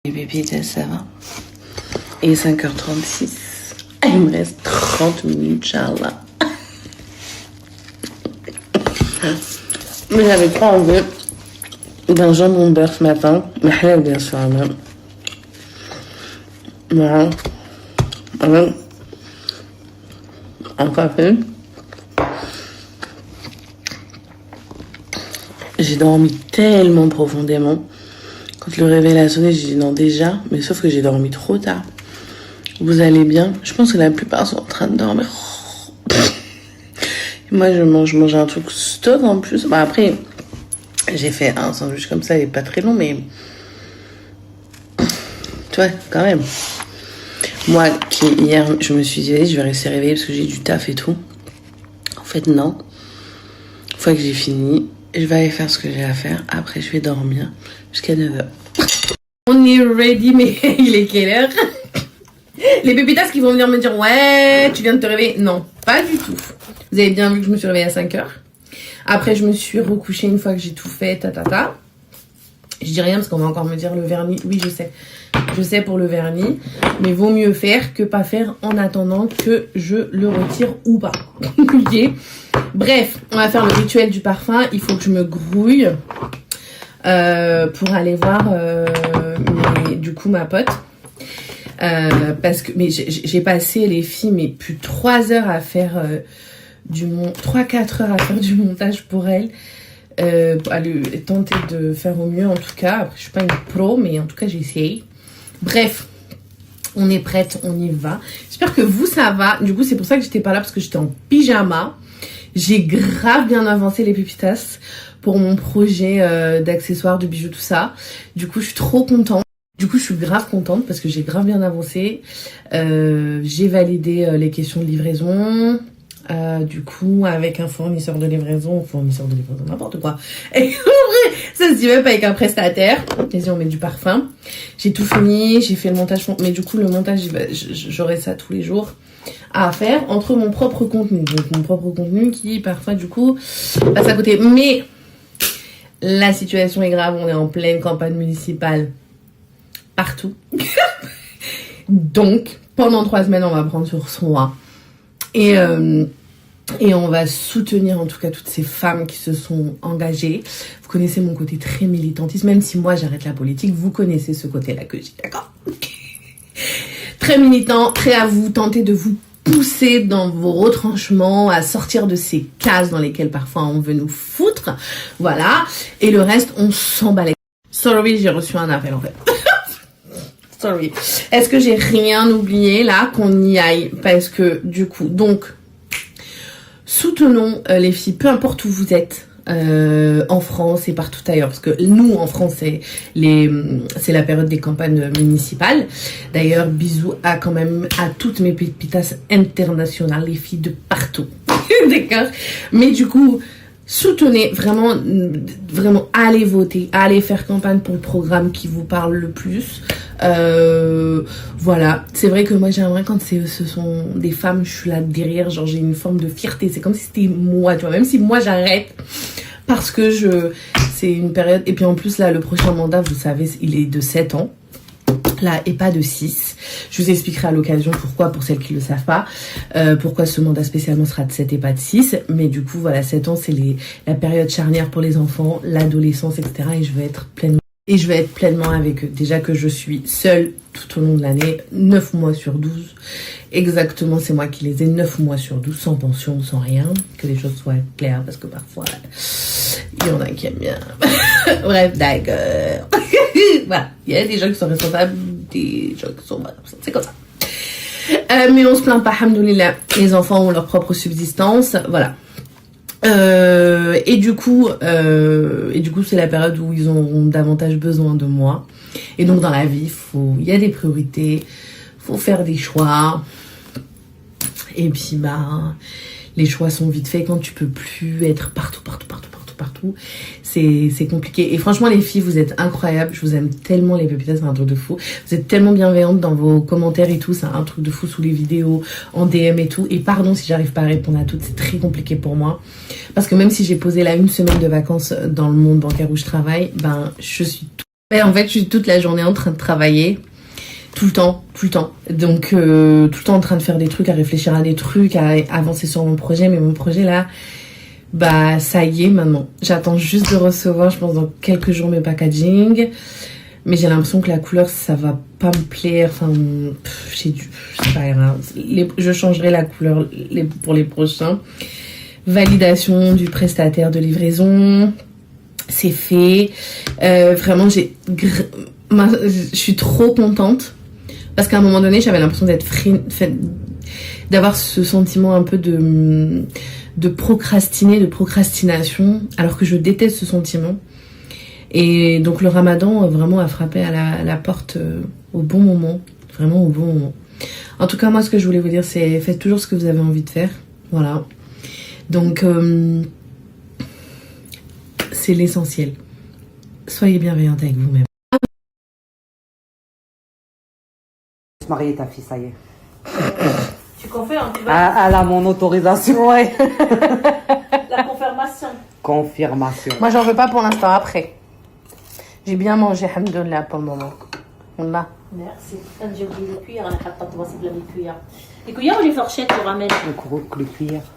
Les pépites, ça va. Et 5h36. Il me reste 30 minutes, Inch'Allah. Mais j'avais trop envie d'un jambon beurre ce matin. Mais halal, bien sûr, même. Voilà. Avec un café. J'ai dormi tellement profondément. Quand le réveil a sonné, j'ai dit non déjà, mais sauf que j'ai dormi trop tard. Vous allez bien? Je pense que la plupart sont en train de dormir. Et moi, je mange un truc stock en plus. Bah, après, j'ai fait un sandwich comme ça, il est pas très long, mais tu vois, quand même. Moi, qui hier, je me suis dit, allez, je vais rester réveillée parce que j'ai du taf et tout. En fait, non. Une fois que j'ai fini, je vais aller faire ce que j'ai à faire. Après, je vais dormir jusqu'à 9h. On est ready, mais il est quelle heure? Les pépitas qui vont venir me dire, ouais, tu viens de te réveiller. Non, pas du tout. Vous avez bien vu que je me suis réveillée à 5h. Après, je me suis recouchée une fois que j'ai tout fait, tatata. Je dis rien parce qu'on va encore me dire le vernis. Oui, je sais. Je sais pour le vernis. Mais vaut mieux faire que pas faire en attendant que je le retire ou pas. Ok. Bref, on va faire le rituel du parfum. Il faut que je me grouille pour aller voir du coup ma pote. Parce que j'ai passé les filles mais plus 3 heures à faire 3-4 heures à faire du montage pour elle. À lui tenter de faire au mieux en tout cas. Après, je suis pas une pro mais en tout cas j'essaye. Bref, on est prête, on y va. J'espère que vous ça va. Du coup c'est pour ça que j'étais pas là parce que j'étais en pyjama. J'ai grave bien avancé les pépitas pour mon projet d'accessoires, de bijoux, tout ça. Du coup je suis trop contente. Du coup, je suis grave contente parce que j'ai grave bien avancé. J'ai validé les questions de livraison. Du coup, avec un fournisseur de livraison, n'importe quoi. Et ça se dit même pas avec un prestataire. Vas-y, on met du parfum. J'ai tout fini, j'ai fait le montage. Mais du coup, le montage, j'aurai ça tous les jours à faire entre mon propre contenu. Donc, mon propre contenu qui, parfois, du coup, passe à côté. Mais la situation est grave. On est en pleine campagne municipale. Partout. Donc, pendant 3 semaines, on va prendre sur soi. Et on va soutenir en tout cas toutes ces femmes qui se sont engagées. Vous connaissez mon côté très militantiste. Même si moi, j'arrête la politique, vous connaissez ce côté-là que j'ai. D'accord? Très militant, très à vous tenter de vous pousser dans vos retranchements, à sortir de ces cases dans lesquelles parfois on veut nous foutre. Voilà. Et le reste, on s'en bat les... Sorry, j'ai reçu un appel en fait. Sorry. Est-ce que j'ai rien oublié là? Qu'on y aille. Parce que du coup, donc, soutenons les filles, peu importe où vous êtes, en France et partout ailleurs. Parce que nous, en France, c'est la période des campagnes municipales. D'ailleurs, bisous à quand même à toutes mes pépitas internationales, les filles de partout. D'accord? Mais du coup... soutenez, vraiment, vraiment, allez voter, allez faire campagne pour le programme qui vous parle le plus. Voilà, c'est vrai que moi j'aimerais quand ce sont des femmes, je suis là derrière, genre j'ai une forme de fierté, c'est comme si c'était moi, tu vois, même si moi j'arrête parce que c'est une période, et puis en plus là le prochain mandat, vous savez, il est de 7 ans. Là, et pas de 6. Je vous expliquerai à l'occasion pourquoi, pour celles qui ne le savent pas, pourquoi ce mandat spécialement sera de 7 et pas de 6. Mais du coup, voilà, 7 ans, c'est la période charnière pour les enfants, l'adolescence, etc. Et je vais être pleinement avec eux. Déjà que je suis seule tout au long de l'année, 9 mois sur 12. Exactement, c'est moi qui les ai 9 mois sur 12, sans pension, sans rien. Que les choses soient claires, parce que parfois, il y en a qui aiment bien. Bref, d'accord. Voilà, il y a des gens qui sont responsables, des gens qui sont... Voilà, c'est comme ça. Mais on se plaint pas, alhamdoulilah. Les enfants ont leur propre subsistance, voilà. Et du coup, c'est la période où ils auront davantage besoin de moi. Et donc, dans la vie, il y a des priorités, faut faire des choix. Et puis, les choix sont vite faits quand tu peux plus être partout. C'est compliqué. Et franchement, les filles, vous êtes incroyables. Je vous aime tellement, les pépitas, c'est un truc de fou. Vous êtes tellement bienveillantes dans vos commentaires et tout. C'est un truc de fou sous les vidéos, en DM et tout. Et pardon si j'arrive pas à répondre à toutes. C'est très compliqué pour moi. Parce que même si j'ai posé là 1 semaine de vacances dans le monde bancaire où je travaille, je suis Et en fait, je suis toute la journée en train de travailler. Tout le temps. Donc, tout le temps en train de faire des trucs, à réfléchir à des trucs, à avancer sur mon projet. Mais mon projet, là, bah, ça y est, maintenant. J'attends juste de recevoir, je pense, dans quelques jours, mes packaging. Mais j'ai l'impression que la couleur, ça va pas me plaire. Enfin, c'est pas grave. Je changerai la couleur pour les prochains. Validation du prestataire de livraison. C'est fait. Vraiment, je suis trop contente. Parce qu'à un moment donné, j'avais l'impression d'avoir ce sentiment un peu de procrastination, alors que je déteste ce sentiment. Et donc le ramadan vraiment a frappé à la porte au bon moment, vraiment au bon moment. En tout cas, moi, ce que je voulais vous dire, c'est faites toujours ce que vous avez envie de faire. Voilà. Donc, c'est l'essentiel. Soyez bienveillante avec vous-même. Marier ta fille, ça y est. Tu confirmes, tu vas. Elle a mon autorisation, ouais. La confirmation. Confirmation. Moi, j'en veux pas pour l'instant. Après, j'ai bien mangé, alhamdoulilah, pour le moment. Wallah. Merci. J'ai oublié les cuillères, on a pas de les cuillères. Les cuillères ou les fourchettes, tu ramènes? Le cuillère.